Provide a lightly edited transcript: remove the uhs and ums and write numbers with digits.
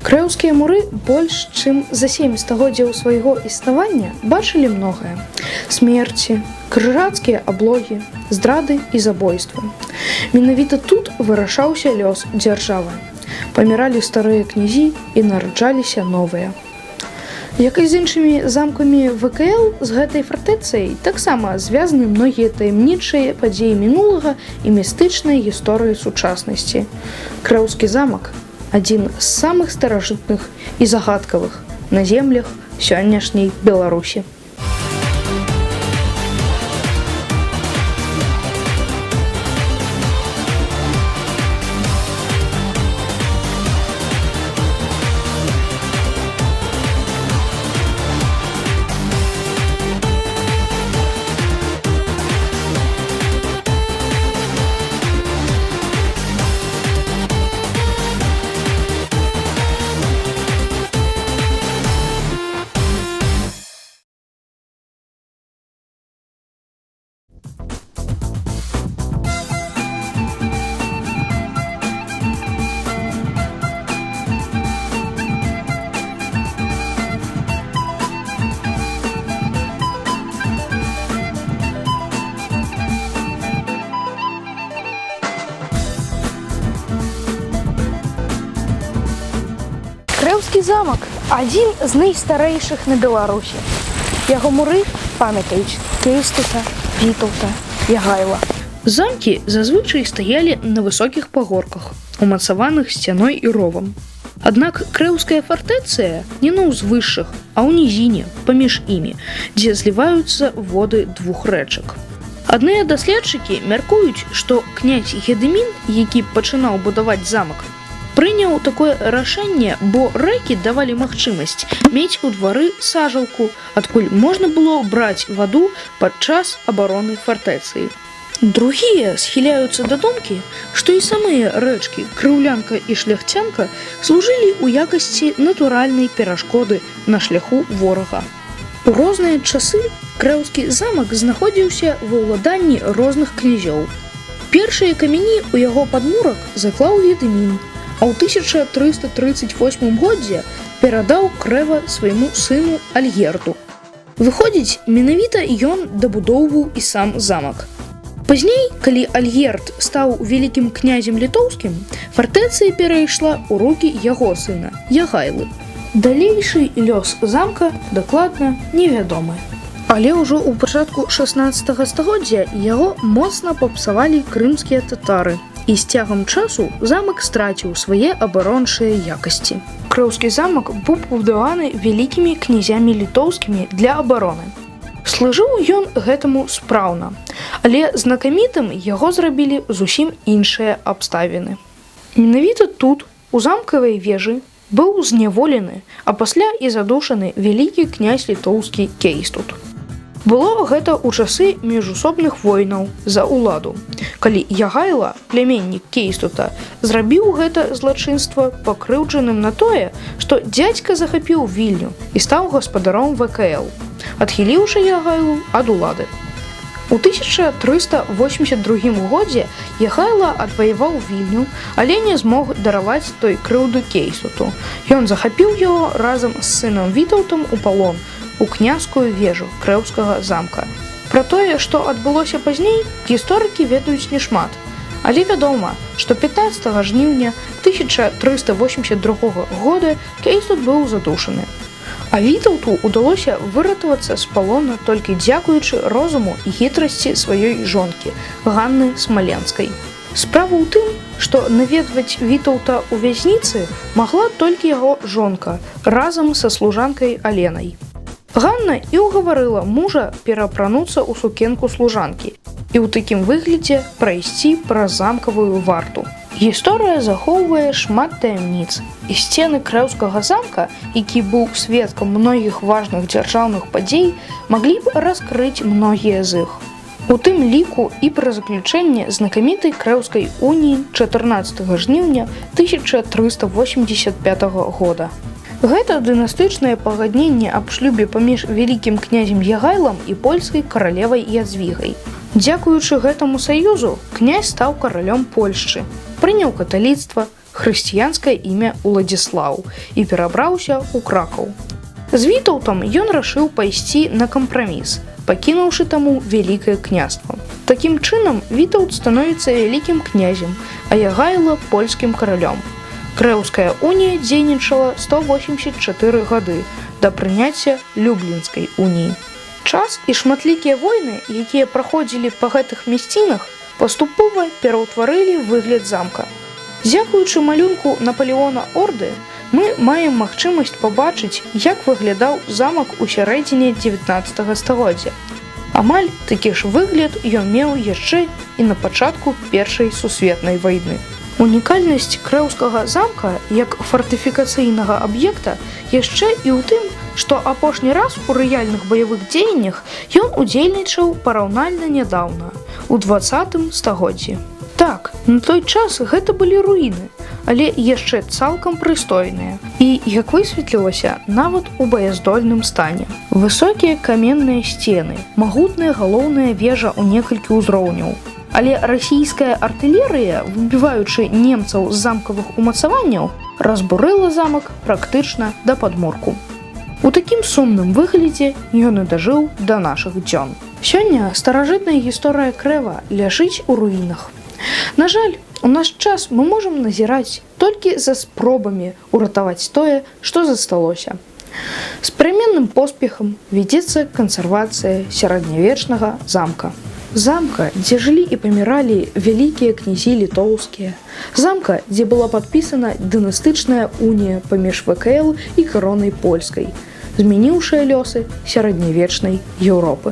Крэўскія муры больш чым за 7 стагоддзяў свайго існавання бачылі многае: смерці, крыжацкія аблогі, здрады і забойствы. Менавіта тут вырашаўся лёс дзяржавы. Паміралі старыя князі і нараджаліся новыя. Як і з іншымі замкамі ВКЛ, з гэтай фартэцыяй таксама звязаны многія таямнічыя падзеі мінулага і містычнай гісторыі сучаснасці. Крэўскі замак – адзін з самых старажытных і загадкавых на землях сённяшняй Беларусі. Крэўскі замак – адзін з найстарэйшых на Беларусі. Яго муры памятаюць Кейстута, Вітаўта, Ягайла. Замкі зазвычай стаялі на высокіх пагорках, умацаваных сцяной і ровам. Аднак крэўская фартэцыя не на ўзвышшах, а ў нізіне, паміж імі, дзе зліваюцца воды двух рэчак. Адныя даследчыкі мяркуюць, што князь Гедымін, які пачынаў будаваць замак, прыняў такое рашэнне, бо рэкі давалі магчымасць мець у двары сажалку, адкуль можна было браць ваду падчас абароны фартэцыі. Другія схіляюцца да думкі, што і самыя рэчкі Крыўлянка і Шляхцянка служылі ў якасці натуральнай перашкоды на шляху ворага. У розныя часы Крэўскі замак знаходзіўся ва ўладанні розных князёў. Першыя камяні ў яго падмурак заклаў Гедымін, а ў 1338 годзе перадаў Крэва свайму сыну Альгерду. Выходзіць, менавіта ён дабудоўваў і сам замак. Пазней, калі Альгерд стаў вялікім князем літоўскім, фартэцыя перайшла ў рукі яго сына, Ягайлы. Далейшы лёс замка дакладна невядомы. Але ўжо ў пачатку 16 стагоддзя яго моцна папсавалі крымскія татары, і з цягам часу замак страціў свае абарончыя якасці. Крэўскі замак быў пабудаваны вялікімі князямі літоўскімі для абароны. Служыў ён гэтаму спраўна, але знакамітым яго зрабілі зусім іншыя абставіны. Менавіта тут, у замкавай вежы, быў зняволены, а пасля і задушаны вялікі князь літоўскі Кейстут. Было гэта ў часы міжусобных войнаў за ўладу, калі Ягайла, пляменнік Кейстута, зрабіў гэта злачынства пакрыўджаным на тое, што дзядзька захапіў Вільню і стаў гаспадаром ВКЛ, адхіліўшы Ягайлу ад улады. У 1382 годзе Ягайла адваяваў Вільню, але не змог дараваць той крыўду Кейстуту. Ён захапіў яго разам з сынам Вітаўтам у палон у княскую вежу Крэўскага замка. Пра тое, што адбылося пазней, гісторыкі ведаюць нешмат. Але вядома, што 15 жніўня 1382 года Кейстут быў задушаны. А Вітаўту ўдалося выратавацца з палона толькі дзякуючы розуму і хітрасці сваёй жонкі, Ганны Смаленскай. Справа ў тым, што наведваць Вітаўта ў вязніцы магла толькі яго жонка разам са служанкай Аленай. Ганна і ўгаварыла мужа пераапрануцца ў сукенку служанкі і ў такім выглядзе прайсці праз замкавую варту. Гісторыя захоўвае шмат таямніц, і сцены Крэўскага замка, які быў сведкам многіх важных дзяржаўных падзей, маглі б раскрыць многія з іх. У тым ліку і пра заключэнне знакамітай Крэўскай уніі 14 жніўня 1385 года. Гэта дынастычнае пагадненне аб шлюбе паміж вялікім князем Ягайлам і польскай каралевай Ядзвігай. Дзякуючы гэтаму саюзу, князь стаў каралём Польшчы, прыняў каталіцтва, хрысціянскае імя Уладзіслаў і перабраўся ў Кракаў. З Вітаўтам ён рашыў пайсці на кампраміс, пакінуўшы таму вялікае княства. Такім чынам Вітаўт становіцца вялікім князем, а Ягайла польскім каралём. Крэўская унія дзейнічала 184 гады да прыняцця Люблінскай уніі. Час і шматлікія войны, якія праходзілі па гэтых мясцінах, паступова пераўтварылі выгляд замка. Дзякуючы малюнку Напалеона Орды, мы маем магчымасць пабачыць, як выглядаў замак у сярэдзіне 19 стагоддзя. Амаль такі ж выгляд ён меў яшчэ і на пачатку Першай сусветнай вайны. Унікальнасць крэўскага замка як фартыфікацыйнага аб'екта яшчэ і ў тым, што апошні раз у рэальных баявых дзеяннях ён удзельнічаў параўнальна нядаўна, у 20 стагоддзі. Так, на той час гэта былі руіны, але яшчэ цалкам прыстойныя і, як высветлілася, нават у баяздольным стане. Высокія каменныя сцены, магутная галоўная вежа ў некалькі ўзроўняў. Але расійская артылерыя, выбіваючы немцаў з замкавых умацаванняў, разбурыла замак практычна да падмурку. У такім сумным выглядзе ён і дажыў да нашых дзён. Сёння старажытная гісторыя Крэва ляжыць у руінах. На жаль, у наш час мы можам назіраць толькі за спробамі ўратаваць тое, што засталося. З пераменным поспехам вядзецца кансервацыя сярэднявечнага замка. Замка, дзе жылі і паміралі вялікія князі літоўскія. Замка, дзе была падпісана дынастычная унія паміж ВКЛ і каронай польскай, змяніўшая лёсы сярэднявечнай Еўропы.